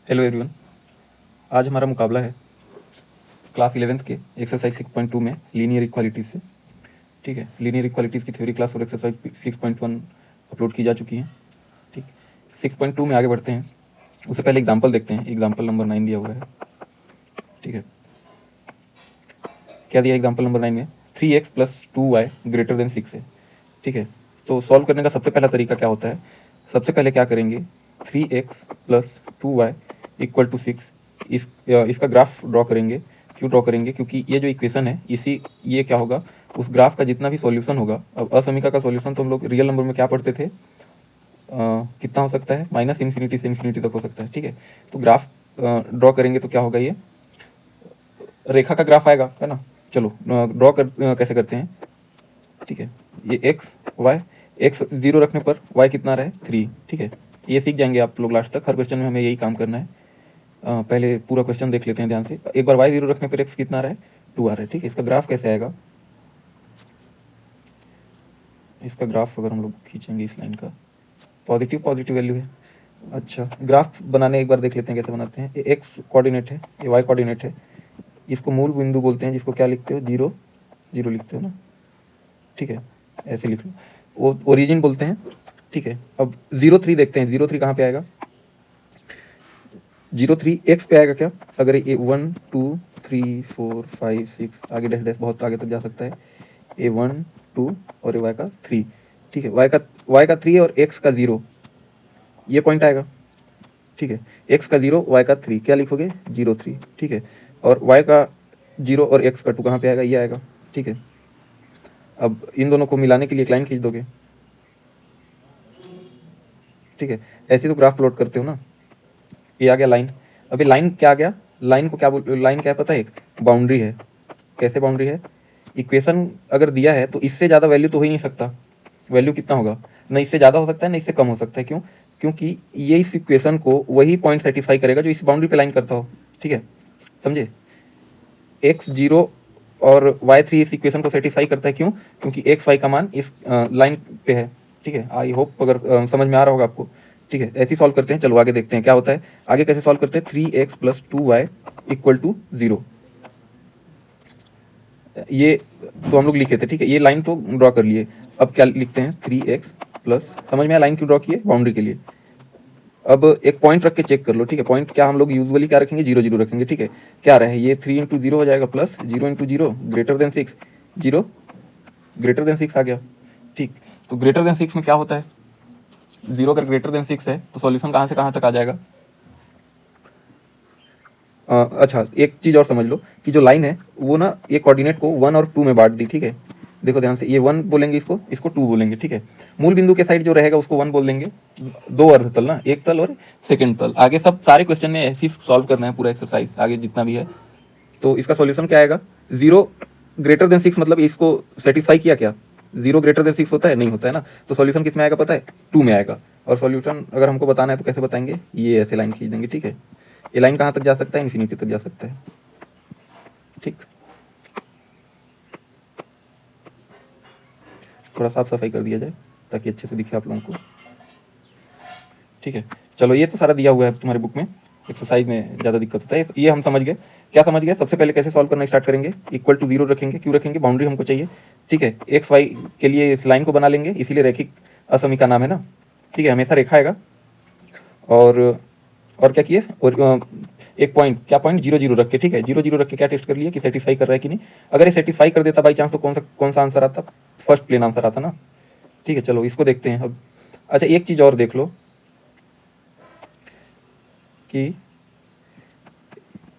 Hello everyone, आज हमारा मुकाबला है क्लास 11th के एक्सरसाइज 6.2 में लीनियर इक्वालिटीज़ से। ठीक है, लीनियर इक्वालिटीज़ की थ्योरी क्लास और एक्सरसाइज 6.1 अपलोड की जा चुकी हैं। ठीक, 6.2 में आगे बढ़ते हैं। उससे पहले एग्जाम्पल देखते हैं। एग्जाम्पल नंबर 9 दिया हुआ है। ठीक है, क्या दिया एग्जाम्पल नंबर 9 में? 3x plus 2y greater than 6 है। ठीक है, तो सॉल्व करने का सबसे पहला तरीका क्या होता है? सबसे पहले क्या करेंगे, 3x plus 2y equal to 6, इसका ग्राफ ड्रॉ करेंगे। क्यों ड्रॉ करेंगे? क्योंकि ये जो इक्वेशन है, ये क्या होगा, उस ग्राफ का जितना भी सॉल्यूशन होगा। अब असमीका का सॉल्यूशन तो हम लोग रियल नंबर में क्या पढ़ते थे, कितना हो सकता है? माइनस इन्फिनिटी से इन्फिनिटी तक हो सकता है। ठीक है, तो ग्राफ ड्रॉ करेंगे तो क्या होगा, ये रेखा का ग्राफ आएगा, है ना। चलो ड्रॉ कैसे करते हैं। ठीक है, ये एक्स वाई, एक्स 0 रखने पर वाई कितना आ रहा है? 3। ठीक है, ये सीख जाएंगे आप लोग लास्ट तक। हर क्वेश्चन में हमें यही काम करना है। पहले पूरा क्वेश्चन देख लेते हैं ध्यान से। एक बार वाई 0 रखने पर एक्स कितना आ रहा है? 2 आ रहा है। ठीक है, इसका ग्राफ कैसे आएगा? इसका ग्राफ अगर हम लोग खींचेंगे इस लाइन का, पॉजिटिव पॉजिटिव वैल्यू है। अच्छा, ग्राफ बनाने एक बार देख लेते हैं कैसे बनाते हैं। ये एक्स कोऑर्डिनेट है, ये वाई कोऑर्डिनेट है। इसको मूल बिंदु बोलते हैं, जिसको क्या लिखते हो? 0 0 लिखते हो ना। ठीक है, ऐसे लिख लो, वो ओरिजिन बोलते हैं। ठीक है, अब 0 3 देखते हैं। 0 3 कहाँ पे आएगा? 0 3 एक्स पे आएगा क्या? अगर ये 1 2 3 4 5 6 आगे डैश डैश बहुत आगे तक जा सकता है। ए 1 2 और ए वाई का 3। ठीक है, वाई का 3 और एक्स का 0, ये पॉइंट आएगा। ठीक है, एक्स का 0 वाई का 3, क्या लिखोगे? 0 3। ठीक है, और वाई का 0 और एक्स का 2 कहाँ पे आएगा? ये आएगा। ठीक है, अब इन दोनों को मिलाने के लिए एक लाइन खींच दोगे। ठीक है, ऐसे तो ग्राफ प्लॉट करते हो ना। ये आ गया लाइन। अभी लाइन क्या आ गया? लाइन को क्या लाइन क्या है पता है? एक बाउंड्री है। कैसे बाउंड्री है? इक्वेशन अगर दिया है तो इससे ज़्यादा वैल्यू तो हो ही नहीं सकता। वैल्यू कितना होगा? ना इससे ज़्यादा हो सकता है, ना इससे कम हो सकता है। क्यों? क्योंकि ये इस इक्वेशन को वही पॉइंट सेटिस्फाई करेगा जो इस बाउंड्री पे लाइन करता हो। ठीक है, समझे? एक्स 0 और वाई 3 इस इक्वेशन को सेटिस्फाई करता है। क्यों? क्योंकि एक्स वाई का मान इस लाइन पे है। ठीक है, आई होप अगर समझ में आ रहा होगा आपको। ठीक है, ऐसे ही सॉल्व करते हैं। चलो आगे देखते हैं क्या होता है। आगे कैसे सॉल्व करते हैं? 3x plus 2y equal to 0, ये तो हम लोग लिखे थे। ठीक है, ये लाइन तो ड्रॉ कर लिए। अब क्या लिखते हैं? 3x प्लस, समझ में आया लाइन क्यों ड्रॉ किए? बाउंड्री के लिए। अब एक पॉइंट रख के चेक कर लो। ठीक है, पॉइंट क्या हम लोग यूजुअली क्या रखेंगे? 0 0 रखेंगे। ठीक है, क्या रहे? ये 3 इंटू 0 हो जाएगा plus 0 into 0 greater than 6। 0 greater than 6 आ गया। ठीक, तो ग्रेटर देन 6 में क्या होता है? 0 अगर ग्रेटर देन 6 है तो सॉल्यूशन कहाँ से कहाँ तक आ जाएगा? अच्छा, एक चीज़ और समझ लो कि जो लाइन है वो ना, ये कोऑर्डिनेट को 1 और 2 में बांट दी। ठीक है, देखो ध्यान से, ये 1 बोलेंगे, इसको इसको 2 बोलेंगे। ठीक है, मूल बिंदु के साइड जो रहेगा उसको 1 बोल देंगे। दो अर्ध तल ना, एक तल और सेकंड तल। आगे सब सारे क्वेश्चन में ऐसे ही सॉल्व करना है पूरा एक्सरसाइज, आगे जितना भी है। तो इसका सॉल्यूशन क्या आएगा? 0 ग्रेटर देन 6 मतलब इसको सेटिस्फाई किया क्या? 0 ग्रेटर देन 6 होता है? नहीं होता है ना। तो सॉल्यूशन किस में आएगा पता है? 2 में आएगा। और सॉल्यूशन अगर हमको बताना है तो कैसे बताएंगे? ये ऐसे लाइन खींच देंगे। ठीक है, ये लाइन कहाँ तक जा सकता है? इन्फिनिटी तक जा सकता है। ठीक, थोड़ा साफ सफाई कर दिया जाए ताकि अच्छे से दिखे आप लोगों को। ठीक है, चलो ये तो सारा दिया हुआ है तुम्हारे बुक में। एक्सरसाइज में ज़्यादा दिक्कत होता है, ये हम समझ गए। क्या समझ गए? सबसे पहले कैसे सॉल्व करना स्टार्ट करेंगे? इक्वल टू 0 रखेंगे। क्यों रखेंगे? बाउंड्री हमको चाहिए। ठीक है, एक्स वाई के लिए इस लाइन को बना लेंगे, इसीलिए रैखिक असमीका नाम है ना। ठीक है, हमेशा रेखा आएगा। और क्या किए? और एक पॉइंट, क्या पॉइंट? 0 0 रख के। ठीक है, 0 0 रख के क्या टेस्ट कर लिए कि सेटिस्फाई कर रहा है कि नहीं। अगर ये सेटिस्फाई कर देता बाई चांस तो कौन सा आंसर आता? फर्स्ट प्लेन आंसर आता ना। ठीक है, चलो इसको देखते हैं अब। अच्छा, एक चीज़ और देख लो कि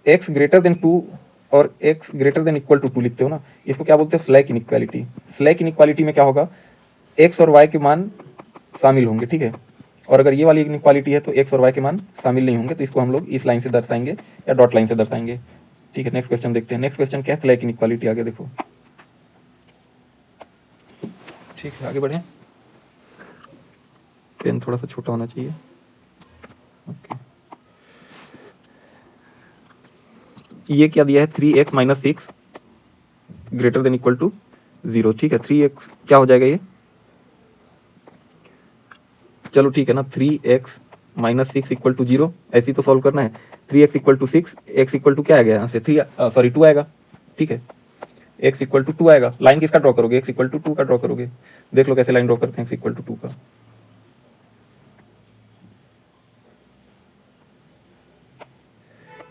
x ग्रेटर देन 2 और x greater than equal to 2 लिखते हो ना, इसको क्या बोलते हैं? Slack inequality. स्लैक इनइक्वालिटी में क्या होगा? x और y के मान शामिल होंगे। ठीक है, और अगर ये वाली इनइक्वालिटी है तो x और y के मान शामिल नहीं होंगे। तो इसको हम लोग इस लाइन से दर्शाएंगे या डॉट लाइन से दर्शाएंगे। ठीक है, नेक्स्ट क्वेश्चन देखते हैं। नेक्स्ट क्वेश्चन क्या है? Slack inequality. आगे देखो। ठीक है, आगे बढ़े। पेन थोड़ा सा छोटा होना चाहिए। ओके, ये क्या दिया है? 3x minus 6 greater than equal to 0। ठीक है, 3x क्या हो जाएगा ये? चलो ठीक है ना, 3x -6 इक्वल टू 0, ऐसी तो सॉल्व करना है। 3x equal to 6, x equal to क्या आ गया यहाँ से 2 आएगा, ठीक है। x इक्वल टू 2 आएगा। लाइन किसका ड्रॉ करोगे, x इक्वल टू 2 का ड्रॉ करोगे। देख लो कैसे लाइन ड्रॉ करते हैं x इक्वल टू 2 का।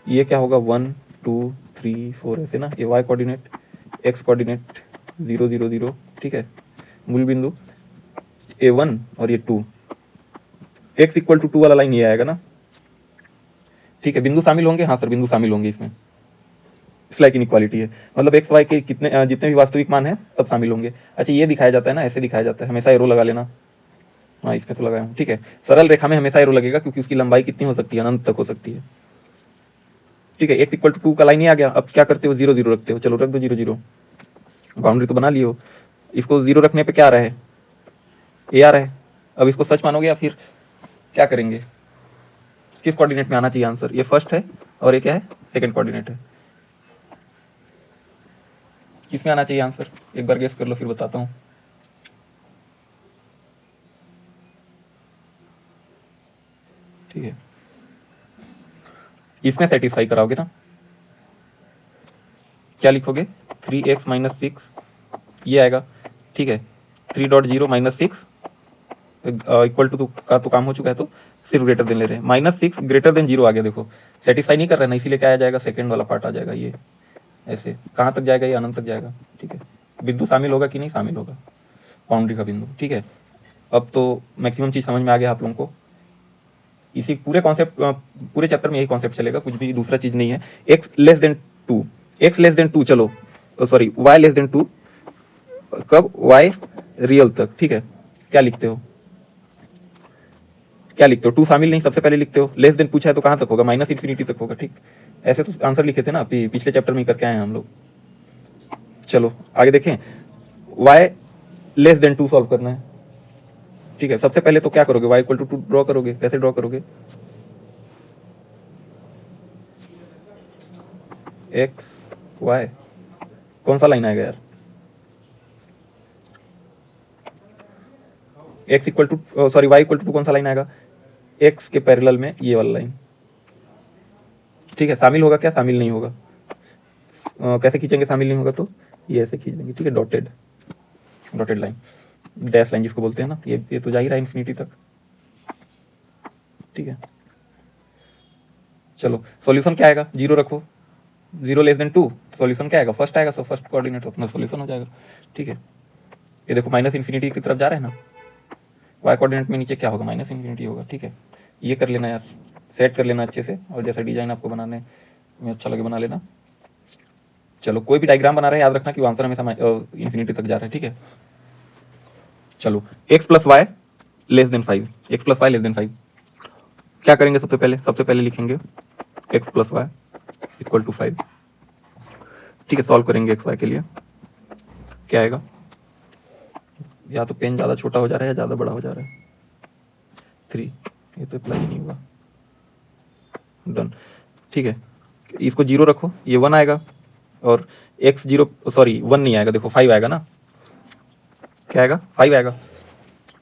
ये क्या होगा 1 2 3 4 ऐसे ना, ये y कोऑर्डिनेट, x कोऑर्डिनेट 0 0 0, ठीक है। मूल बिंदु a1 और ये 2, x इक्वल टू 2 वाला लाइन ये आएगा ना, ठीक है। बिंदु शामिल होंगे, हाँ सर बिंदु शामिल होंगे इसमें, स्लैक इनइक्वालिटी है, मतलब एक्स वाई के कितने जितने भी वास्तविक मान है सब शामिल होंगे। अच्छा ये दिखाया जाता है ना, ऐसे दिखाया जाता है, हमेशा एरो लगा लेना। हाँ इसमें तो लगाया हूँ, ठीक है। सरल रेखा में हमेशा एरो लगेगा क्योंकि उसकी लंबाई कितनी हो सकती है, अनंत तक हो सकती है, ठीक है। एक्स इक्वल टू 2 का लाइन ही आ गया। अब क्या करते हो, 0 0 रखते हो, चलो रख दो 0 0, बाउंड्री तो बना लियो। इसको 0 रखने पे क्या आ रहा है, ए आ रहा है। अब इसको सच मानोगे या फिर क्या करेंगे, किस कोऑर्डिनेट में आना चाहिए आंसर, ये फर्स्ट है और ये क्या है, सेकंड कोऑर्डिनेट है। किस में आना चाहिए आंसर, एक बार गेस कर लो फिर बताता हूँ। ठीक है, इसमें सेटिस्फाई कराओगे ना, क्या लिखोगे 3x माइनस 6 ये आएगा, ठीक है। 3.0 माइनस 6 इक्वल टू का तो काम हो चुका है, तो सिर्फ ग्रेटर देन ले रहे हैं। -6 ग्रेटर देन 0 आ गया, देखो सेटिस्फाई नहीं कर रहा है ना, इसीलिए क्या आ जाएगा, सेकंड वाला पार्ट आ जाएगा। ये ऐसे कहाँ तक जाएगा, ये अनंत तक जाएगा, ठीक है। बिंदु शामिल होगा कि नहीं शामिल होगा, बाउंड्री का बिंदु, ठीक है। अब तो मैक्सिमम चीज समझ में आ गया आप लोगों को। इसी पूरे कॉन्सेप्ट, पूरे चैप्टर में यही कॉन्सेप्ट चलेगा, कुछ भी दूसरा चीज नहीं है। x less than 2, x less than 2, चलो सॉरी y लेस देन 2, कब, y रियल तक, ठीक है। क्या लिखते हो, क्या लिखते हो, 2 शामिल नहीं, सबसे पहले लिखते हो। लेस देन पूछा है तो कहां तक होगा, -∞ तक होगा, ठीक। ऐसे तो आंसर लिखे थे ना, पिछले चैप्टर में करके आए हैं हम लोग। चलो आगे देखें, y लेस देन 2 सॉल्व करना है, ठीक है। सबसे पहले तो क्या करोगे, y इक्वल टू 2 ड्रॉ करोगे। कैसे ड्रॉ करोगे, x y, कौन सा लाइन आएगा यार, x equal to sorry y equal to कौन सा लाइन आएगा, x के पैरेलल में ये वाला लाइन, ठीक है। शामिल होगा क्या, शामिल नहीं होगा। कैसे खींचेंगे, शामिल नहीं होगा तो ये ऐसे खींच देंगे, ठीक है। Dotted, dotted line, dash line जिसको बोलते हैं ना, ये तो जा ही रहा है इन्फिनिटी तक, ठीक है। चलो सॉल्यूशन क्या आएगा, 0 रखो, 0 लेस देन 2, सॉल्यूशन क्या आएगा, फर्स्ट आएगा, सो फर्स्ट कोऑर्डिनेट अपना सॉल्यूशन हो जाएगा, ठीक है। ये देखो -∞ की तरफ जा रहे हैं ना, y कोऑर्डिनेट में नीचे क्या होगा, -∞ होगा, ठीक है। ये कर लेना यार, सेट कर लेना अच्छे से, और जैसा डिजाइन आपको बनाने में अच्छा लगे बना लेना। चलो कोई भी डायग्राम बना रहे हैं याद रखना कि आंसर हमेशा इन्फिनिटी तक जा रहा है, ठीक है। चलो x plus Y less than 5, x plus Y less than 5, क्या करेंगे, सबसे पहले लिखेंगे x plus Y equal to 5, ठीक है। सॉल्व करेंगे x y के लिए, क्या आएगा, या तो पेन ज़्यादा छोटा हो जा रहा है या ज़्यादा बड़ा हो जा रहा है, 3, ये तो अप्लाई नहीं हुआ, डन, ठीक है। इसको 0 रखो, ये 1 आएगा, और x 0 सॉरी 1 नहीं आएगा, देखो 5 आएगा ना, क्या आएगा, 5 आएगा,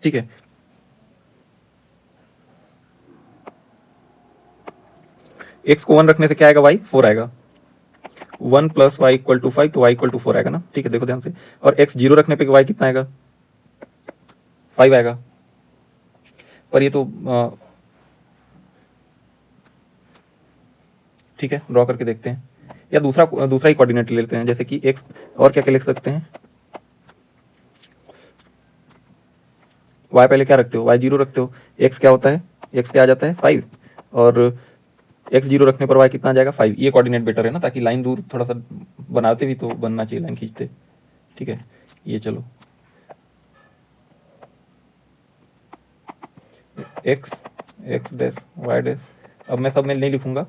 ठीक है। x को 1 रखने से क्या आएगा, y 4 आएगा, 1 प्लस वाई इक्वल टू 5, तो y इक्वल टू 4 आएगा ना, ठीक है। देखो ध्यान से, और x 0 रखने पे y कितना आएगा, 5 आएगा। पर ये तो ठीक है, ड्रॉ करके देखते हैं, या दूसरा ही कोऑर्डिनेट ले लेते हैं, जैसे कि x, और क्या क्या लिख सकते हैं, y पहले क्या रखते हो, y 0 रखते हो, x क्या होता है, x क्या आ जाता है 5, और x 0 रखने पर y कितना आ जाएगा 5। ये कोऑर्डिनेट बेटर है ना, ताकि लाइन दूर थोड़ा सा बनाते भी तो बनना चाहिए, लाइन खींचते, ठीक है। ये चलो x x dash y dash, अब मैं सब में नहीं लिखूंगा,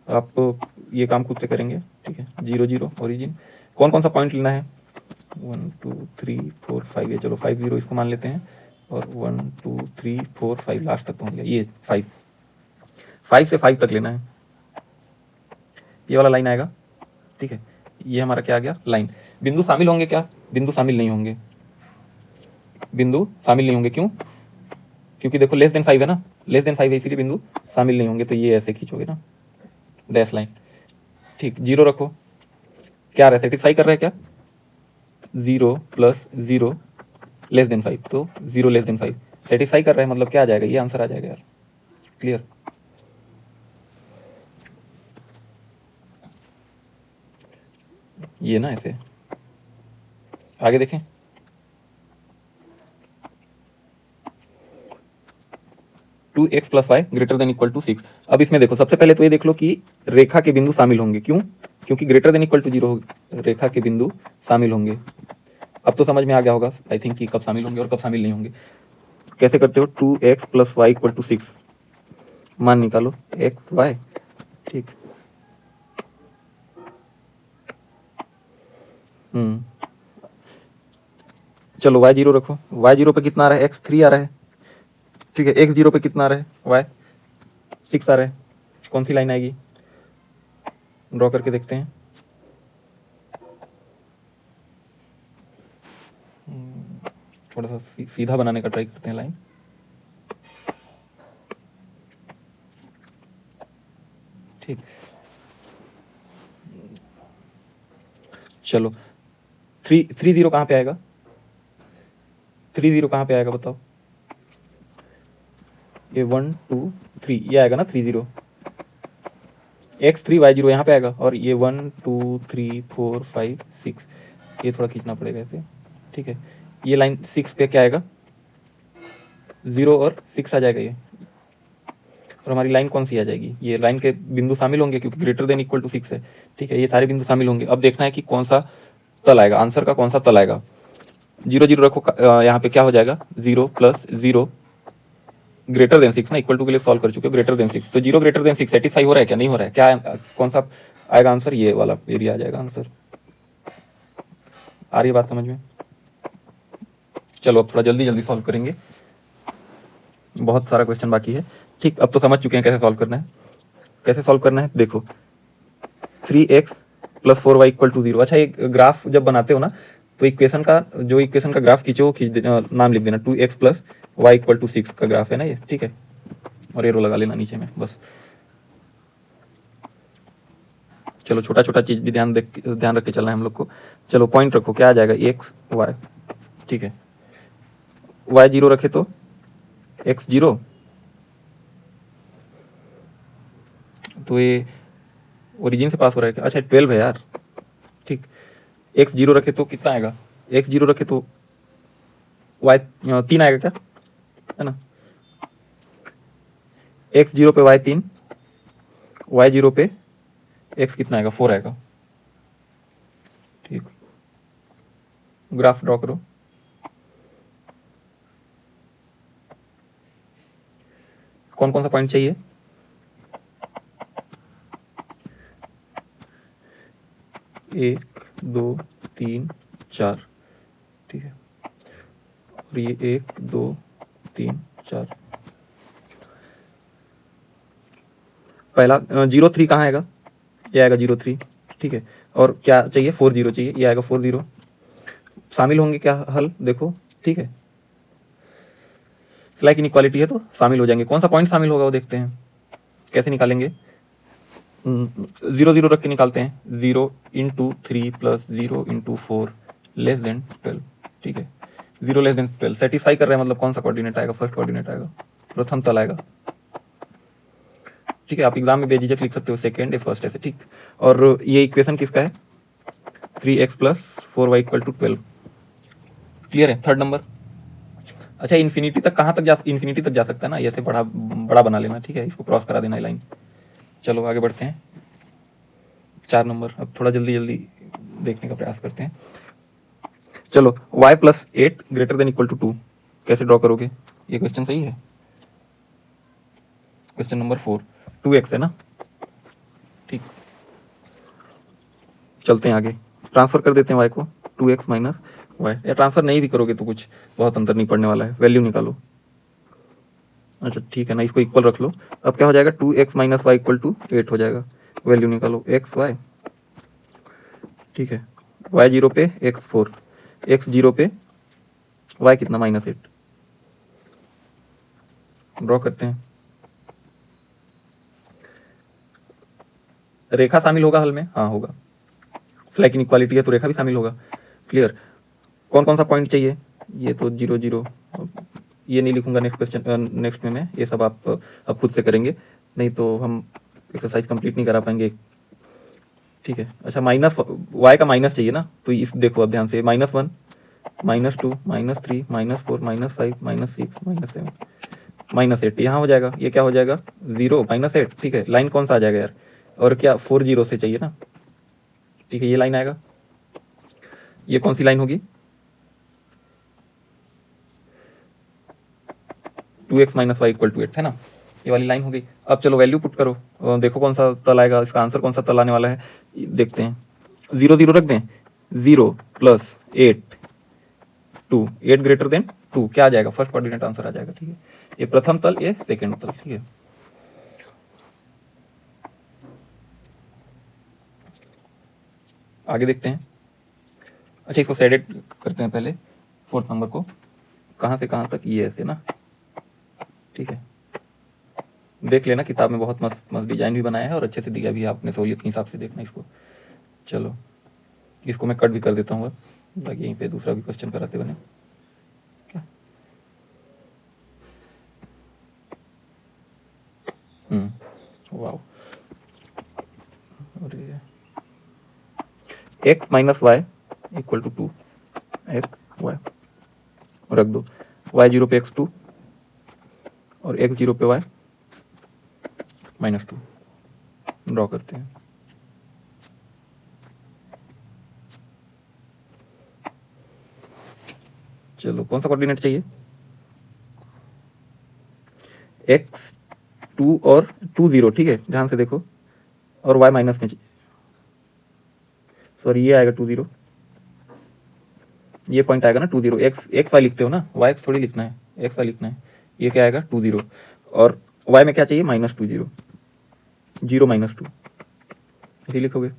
आप ये काम खुद से करेंगे, ठीक है। 0 0 ओरिजिन, कौन कौन सा पॉइंट लेना है, 1 2 3 4 5, ये चलो 5 0 इसको मान लेते हैं, और 1 2 3 4 5 लास्ट तक पहुंच गया, ये 5 से 5 तक लेना है, ये वाला लाइन आएगा, ठीक है। ये हमारा क्या आ गया, लाइन। बिंदु शामिल होंगे क्या, बिंदु शामिल नहीं होंगे, बिंदु शामिल नहीं होंगे, क्यों, क्योंकि देखो लेस देन 5 है ना, लेस देन 5 है इसीलिए बिंदु शामिल नहीं होंगे, तो ये ऐसे खींचोगे ना डैश लाइन। ठीक, 0 रखो, क्या रहा है सेटिस्फाई कर रहा है क्या, 0 प्लस 0 लेस देन 5, तो 0 लेस देन 5 सेटिस्फाई कर रहा है, मतलब क्या आ जाएगा, ये आंसर आ जाएगा यार। क्लियर, ये ना ऐसे। आगे देखें, two X plus Y greater than equal to 6। अब इसमें देखो, सबसे पहले तो ये देख लो कि रेखा के बिंदु शामिल होंगे, क्यों, क्योंकि ग्रेटर देन इक्वल टू 0 रेखा के बिंदु शामिल होंगे। अब तो समझ में आ गया होगा आई थिंक कि कब शामिल होंगे और कब शामिल नहीं होंगे। कैसे करते हो, 2x plus Y equal to 6, मान निकालो एक्स वाई। ठीक, चलो y 0 रखो, y 0 पे कितना आ रहा है, x 3 आ रहा है। ठीक है, x 0 पे कितना आ रहा है, y 6 आ रहा है। कौन सी लाइन आएगी, ड्रॉ करके देखते हैं। थोड़ा सा सीधा बनाने का ट्राई करते हैं लाइन। ठीक, चलो 3 0 कहाँ पे आएगा, 3 0 कहाँ पे आएगा बताओ, ये 1 2 3 ये आएगा ना 3 0, x 3 y 0 यहाँ पे आएगा, और ये 1 2 3 4 5 6, ये थोड़ा खींचना पड़ेगा ऐसे। ठीक है, ये लाइन 6 पे क्या आएगा, 0 और 6 आ जाएगा ये, और हमारी लाइन कौन सी आ जाएगी, ये लाइन के बिंदु शामिल होंगे क्योंकि ग्रेटर देन इक्वल टू 6 है। ठीक है, ये सारे बिंदु शामिल होंगे। अब देखना है कि कौन सा तल आएगा, आंसर का कौन सा तल आएगा। 0 0 रखो, यहाँ पे क्या हो जाएगा, 0 प्लस 0 ग्रेटर देन 6 ना, इक्वल टू के लिए सॉल्व कर चुके हो, ग्रेटर देन 6, तो 0 ग्रेटर देन 6 सेटिस्फाई हो रहा है क्या, नहीं हो रहा है, क्या कौन सा आएगा आंसर, ये वाला एरिया आ जाएगा आंसर। आ रही है बात समझ में। चलो अब थोड़ा जल्दी जल्दी सॉल्व करेंगे, बहुत सारा क्वेश्चन बाकी है। ठीक, अब तो समझ चुके हैं कैसे सॉल्व करना है। कैसे सॉल्व करना है, देखो 3x plus 4y equal to 0। अच्छा, एक ग्राफ जब बनाते हो ना, तो इक्वेशन का जो इक्वेशन का ग्राफ खींचो, नाम लिख देना 2x plus Y equal to 6 का ग्राफ है ना ये। ठीक है, और एरो लगा लेना नीचे में बस। चलो छोटा छोटा चीज भी ध्यान रख के चलना है हम लोग को। चलो पॉइंट रखो, क्या आ जाएगा, एक्स वाई। ठीक है, y 0 रखे तो x 0, तो ये ओरिजिन से पास हो रहा है क्या, अच्छा 12 है यार। ठीक, x 0 रखे तो कितना आएगा, x 0 रखे तो y 3 आएगा क्या, है ना, x 0 पे y 3, y 0 पे x कितना आएगा, 4 आएगा। ठीक, ग्राफ ड्रॉ करो। कौन कौन सा पॉइंट चाहिए, 1 2 3 4। ठीक है, और ये 1 2 3 4। पहला 0 3 कहाँ आएगा, ये आएगा 0 3। ठीक है, और क्या चाहिए, 4 0 चाहिए, ये आएगा 4 0। शामिल होंगे क्या, हल देखो। ठीक है, स्लैक इनइक्वालिटी है तो शामिल हो जाएंगे। कौन सा पॉइंट शामिल होगा वो देखते हैं, कैसे निकालेंगे, 0 0 रख के निकालते हैं। 0 into 3 plus 0 into 4 less than 12। ठीक है, 0 लेस देन 12 सेटिस्फाई कर रहे हैं, मतलब कौन सा कोऑर्डिनेट आएगा, फर्स्ट कोऑर्डिनेट आएगा, प्रथम तल आएगा। ठीक है, आप एग्जाम में बेझिझक लिख सकते हो सेकेंड या फर्स्ट ऐसे। ठीक, और ये इक्वेशन किसका है, 3x plus 4y equal to 12। Clear है, थर्ड नंबर। अच्छा, इन्फिनिटी तक कहाँ तक इन्फिनिटी तक जा सकता है ना, ऐसे बड़ा बड़ा बना लेना। ठीक है, इसको क्रॉस करा देना लाइन। चलो आगे बढ़ते हैं, 4 नंबर। अब थोड़ा जल्दी जल्दी देखने का प्रयास करते हैं। चलो y plus 8 greater than equal to 2 कैसे ड्रॉ करोगे, ये क्वेश्चन सही है, क्वेश्चन नंबर 4, 2x है ना। ठीक, चलते हैं आगे, ट्रांसफर कर देते हैं y को, 2x माइनस वाई, या ट्रांसफर नहीं भी करोगे तो कुछ बहुत अंतर नहीं पड़ने वाला है, वैल्यू निकालो। अच्छा ठीक है ना, इसको इक्वल रख लो। अब क्या हो जाएगा, 2x minus Y equal to 8 हो जाएगा, वैल्यू निकालो x y। ठीक है, y 0 पे x 4, x 0 पे y कितना, -8। ड्रॉ करते हैं, रेखा शामिल होगा हल में? हाँ होगा, फ्लैग इनइक्वालिटी है तो रेखा भी शामिल होगा। क्लियर। कौन कौन सा पॉइंट चाहिए? ये तो 0 0, ये नहीं लिखूंगा नेक्स्ट क्वेश्चन, नेक्स्ट में मैं ये सब आप अब खुद से करेंगे, नहीं तो हम एक्सरसाइज कंप्लीट नहीं करा पाएंगे। ठीक है, अच्छा माइनस वाई का माइनस चाहिए ना, तो इस देखो अब ध्यान से, -1, -2, -3, -4, -5, -6, -7, -8, यहाँ हो जाएगा। ये क्या हो जाएगा? 0 -8। ठीक है, लाइन कौन सा आ जाएगा यार? और क्या 4 0 से चाहिए ना? ठीक है, ये लाइन आएगा। ये कौन सी लाइन होगी? 2x - y = 8 है ना, ये वाली लाइन हो गई। अब चलो वैल्यू पुट करो, देखो कौन सा तल आएगा, इसका आंसर कौन सा तल आने वाला है देखते हैं। 0 0 रख दें, 0 + 8 2, 8 ग्रेटर देन 2, क्या आ जाएगा? फर्स्ट कोऑर्डिनेट आंसर आ जाएगा। ठीक है, ये प्रथम तल, ये सेकेंड तल। ठीक है, आगे देखते हैं। अच्छा इसको शेडेड करते हैं पहले, 4th नंबर को, कहाँ से कहाँ तक, ये ऐसे ना। ठीक है, देख लेना, किताब में बहुत मस्त मस्त डिजाइन भी बनाया है और अच्छे से दिया भी है, आपने सहूलियत के हिसाब से देखना इसको। चलो इसको मैं कट भी कर देता हूँ ताकि यहीं पे दूसरा भी क्वेश्चन कराते बने। क्या? वाओ, अरे x - y = 2, x y रख दो, y 0 पे x 2 और x 0 पे y -2 ड्रॉ करते हैं। चलो कौन सा कोऑर्डिनेट चाहिए? x 2 और 2 0, ठीक है ध्यान से देखो, और y माइनस में, सॉरी ये आएगा 2 0, ये पॉइंट आएगा ना 2 0, x y लिखते हो ना, y x थोड़ी लिखना है, x y लिखना है। ये क्या आएगा? 2 0, और y में क्या चाहिए? -2 0, 0 -2, इसी लिखोगे।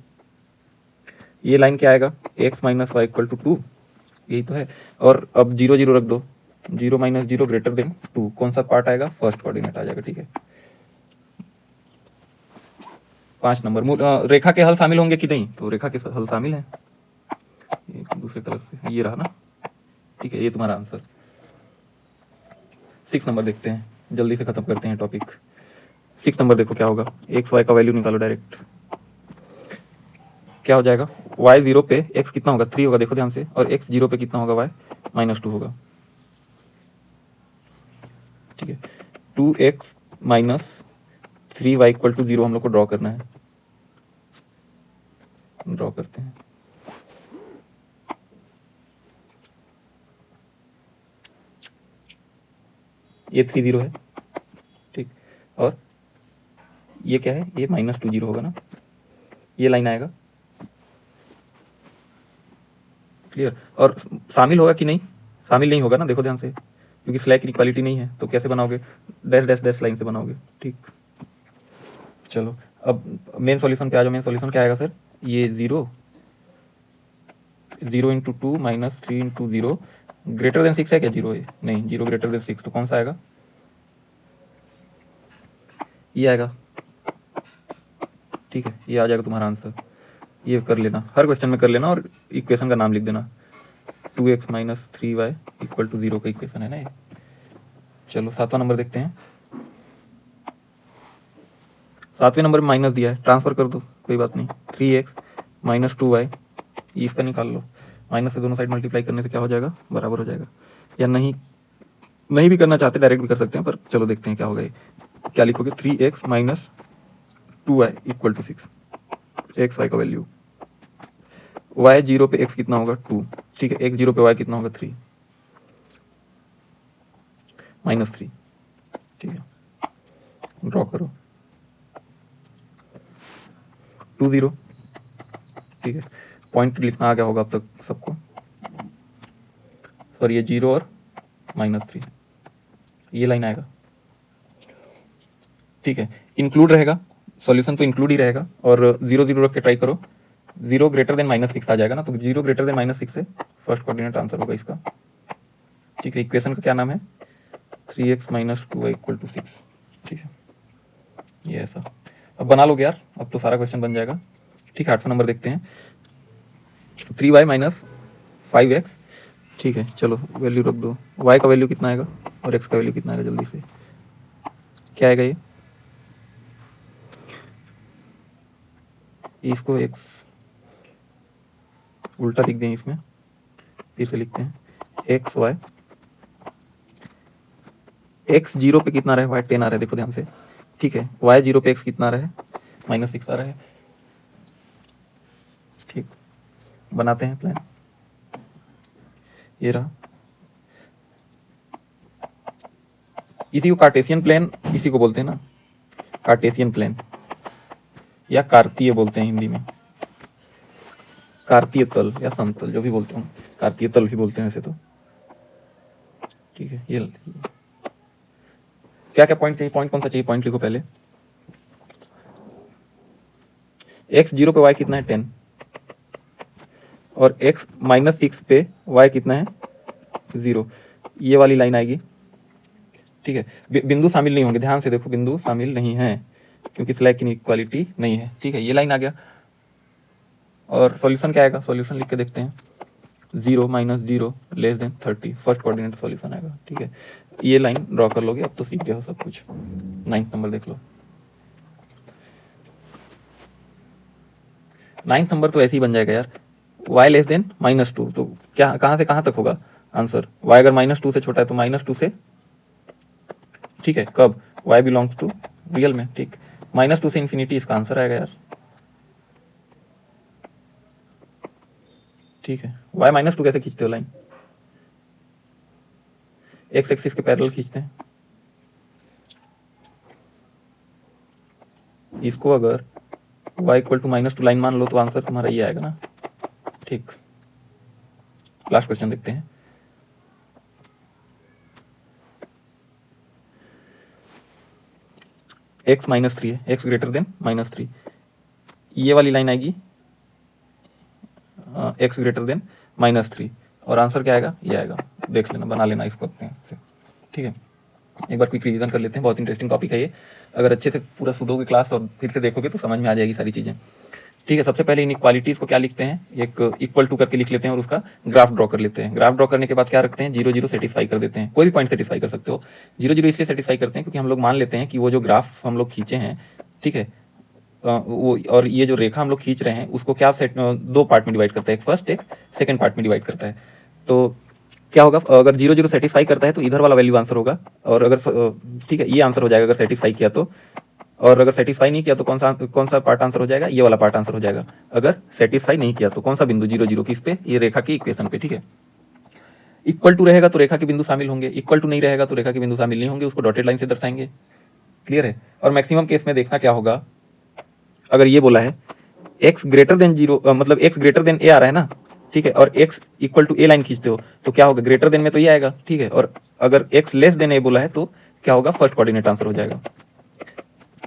ये लाइन क्या आएगा? x - y = 2, यही तो है। और अब 0 0 रख दो, 0 - 0 ग्रेटर देन 2, कौन सा पार्ट आएगा? फर्स्ट कोऑर्डिनेट आ जाएगा। ठीक है, 5 नंबर, रेखा के हल शामिल होंगे कि नहीं? तो रेखा के हल शामिल है, एक दूसरे कलर से, ये रहा ना। ठीक है, ये तुम्हारा आंसर। 6 नंबर देखते हैं, जल्दी से खत्म करते हैं टॉपिक। 6 नंबर देखो क्या होगा, एक्स वाई का वैल्यू निकालो डायरेक्ट। क्या हो जाएगा? y 0 पे x कितना होगा? 3 होगा, देखो ध्यान से, और x 0 पे कितना होगा? y -2 होगा। ठीक है, 2x - 3y = 0 हम लोग को ड्रॉ करना है, ड्रॉ करते हैं। ये 3 0 है, ठीक, और ये क्या है? ये -2 0 होगा ना, ये लाइन आएगा। क्लियर। और शामिल होगा कि नहीं? शामिल नहीं होगा ना, देखो ध्यान से, क्योंकि स्लैक इक्वालिटी नहीं है, तो कैसे बनाओगे? डैश डैश डैश लाइन से बनाओगे। ठीक, चलो अब मेन सॉल्यूशन पे आ जाओ। मेन सॉल्यूशन क्या आएगा सर? ये 0 0 × 2 - 3 × 0 ग्रेटर देन 6 है क्या? 0 है नहीं, 0 ग्रेटर देन 6, तो कौन सा आएगा? ये आएगा। ठीक है, ये आ जाएगा तुम्हारा आंसर। ये कर लेना, हर क्वेश्चन में कर लेना, और इक्वेशन का नाम लिख देना। 2x - 3y = 0 का इक्वेशन है ना ये। चलो 7वां नंबर देखते हैं। 7वें नंबर में माइनस दिया है, ट्रांसफर कर दो, कोई बात नहीं। 3x - 2y, इसका निकाल लो, माइनस से दोनों साइड मल्टीप्लाई करने से क्या हो जाएगा? बराबर हो जाएगा। या नहीं, नहीं भी करना चाहते डायरेक्ट भी कर सकते हैं, पर चलो देखते हैं क्या होगा। ये क्या लिखोगे? 3x - 2y = 6, एक्स वाई का वैल्यू, y 0 पे x कितना होगा? 2, ठीक है, x 0 पे y कितना होगा? 3, -3। ठीक है, ड्रॉ करो, 2 0। ठीक है, पॉइंट लिखना आ गया होगा अब तक सबको, और ये 0 और -3, ये लाइन आएगा। ठीक है, इंक्लूड रहेगा, सॉल्यूशन तो इंक्लूड ही रहेगा, और 0 0 रख के ट्राई करो। 0 ग्रेटर देन -6 आ जाएगा ना, तो 0 ग्रेटर देन -6 से फर्स्ट कोऑर्डिनेट आंसर होगा इसका। ठीक है, इक्वेशन का क्या नाम है? 3x - 2y = 6। ठीक है, ये ऐसा। अब बना लोगे यार, अब तो सारा क्वेश्चन बन जाएगा। ठीक है, 8वां नंबर देखते हैं। 3y माइनस 5x, ठीक है, चलो वैल्यू रख दो। y का वैल्यू कितना आएगा और x का वैल्यू कितना आएगा, जल्दी से क्या आएगा ये, इसको x उल्टा लिख दें, इसमें फिर से लिखते हैं एक्स वाई, x 0 पे कितना रहा है, y 10 आ रहा है, देखो ध्यान से, ठीक है। y 0 पे x कितना रहा है, -6 आ रहा है। ठीक, बनाते हैं प्लान, ये रहा। इसी को कार्टेशियन प्लेन इसी को बोलते हैं ना, कार्टेशियन प्लेन या कार्तीय बोलते हैं हिंदी में, कार्तीय तल या समतल, जो भी बोलते हैं, कार्तीय तल भी बोलते हैं वैसे तो। ठीक है, ये क्या क्या पॉइंट चाहिए, पॉइंट कौन सा चाहिए, पॉइंट लिखो पहले। x 0 पे y कितना है 10, और x -6 पे y कितना है 0, ये वाली लाइन आएगी। ठीक है, बिंदु शामिल नहीं होंगे, ध्यान से देखो, बिंदु शामिल नहीं है क्योंकि स्लैक इनइक्वालिटी नहीं है। ठीक है, ये लाइन आ गया। और सॉल्यूशन क्या आएगा, सॉल्यूशन लिख के देखते हैं। 0 - 0 < 30, फर्स्ट कोऑर्डिनेट सॉल्यूशन आएगा। ठीक है, ये लाइन ड्रॉ कर लोगे, अब तो सीख गए हो सब कुछ। 9th नंबर देख लो। 9th नंबर तो ऐसे ही बन जाएगा यार, y <-2, तो क्या कहाँ से कहाँ तक होगा आंसर, y अगर -2 से छोटा है तो -2 से, ठीक है, कब, y बिलोंग्स टू रियल में। ठीक, -2 से इन्फिनिटी इसका आंसर आएगा यार। ठीक है, y -2 कैसे खींचते हो लाइन, x एक्सिस के पैरेलल खींचते हैं। इसको अगर y = -2 लाइन मान लो तो आंसर तुम्हारा ये आएगा ना। ठीक, लास्ट क्वेश्चन देखते हैं। x -3 है, x > -3, ये वाली लाइन आएगी x > -3, और आंसर क्या आएगा, ये आएगा। देख लेना, बना लेना इसको अपने से। ठीक है, एक बार क्विक रिवीजन कर लेते हैं, बहुत इंटरेस्टिंग टॉपिक है ये। अगर अच्छे से पूरा सुनोगे क्लास और फिर से देखोगे तो समझ में आ जाएगी सारी चीज़ें। ठीक है, सबसे पहले इनइक्वालिटीज को क्या लिखते हैं, एक इक्वल टू करके लिख लेते हैं और उसका ग्राफ ड्रॉ कर लेते हैं। ग्राफ ड्रॉ करने के बाद क्या रखते हैं, 0 0 सेटिस्फाई कर देते हैं, कोई भी पॉइंट सेटिस्फाई कर सकते हो। 0 0 इसलिए सेटिस्फाई करते हैं क्योंकि हम लोग मान लेते हैं कि वो जो ग्राफ हम लोग खींचे हैं, ठीक है, वो और ये जो रेखा हम लोग खींच रहे हैं उसको क्या दो पार्ट में डिवाइड करता है, एक फर्स्ट एक सेकंड पार्ट में डिवाइड करता है। तो क्या होगा, अगर 0 0 सेटिस्फाई करता है तो इधर वाला वैल्यू आंसर होगा, और अगर ठीक है, ये आंसर हो जाएगा अगर सेटिस्फाई किया तो, और अगर सेटिस्फाई नहीं किया तो कौन सा पार्ट आंसर हो जाएगा, ये वाला पार्ट आंसर हो जाएगा। अगर सेटिस्फाई नहीं किया तो कौन सा बिंदु, 0 0 किस पे, ये रेखा की इक्वेशन पे। ठीक है, इक्वल टू रहेगा तो रेखा के बिंदु शामिल होंगे, इक्वल टू नहीं रहेगा तो रेखा के बिंदु शामिल नहीं होंगे, उसको डॉटेड लाइन से दर्शाएंगे। क्लियर है। और मैक्सिमम केस में देखना क्या होगा, अगर ये बोला है x > 0, मतलब x > a आ रहा है ना, ठीक है, और x = a लाइन खींचते हो तो क्या होगा, ग्रेटर देन में तो ये आएगा। ठीक है, और अगर x < a बोला है तो क्या होगा, फर्स्ट कोऑर्डिनेट आंसर हो जाएगा।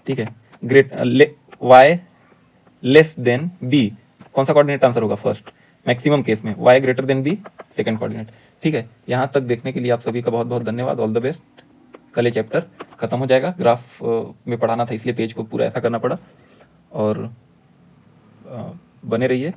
ठीक है, y <b, कौन सा कोऑर्डिनेट आंसर होगा, फर्स्ट। मैक्सिमम केस में y > b, सेकंड कोऑर्डिनेट। ठीक है, यहाँ तक देखने के लिए आप सभी का बहुत बहुत धन्यवाद, ऑल द बेस्ट। कल ये चैप्टर खत्म हो जाएगा, ग्राफ में पढ़ाना था इसलिए पेज को पूरा ऐसा करना पड़ा, और बने रहिए।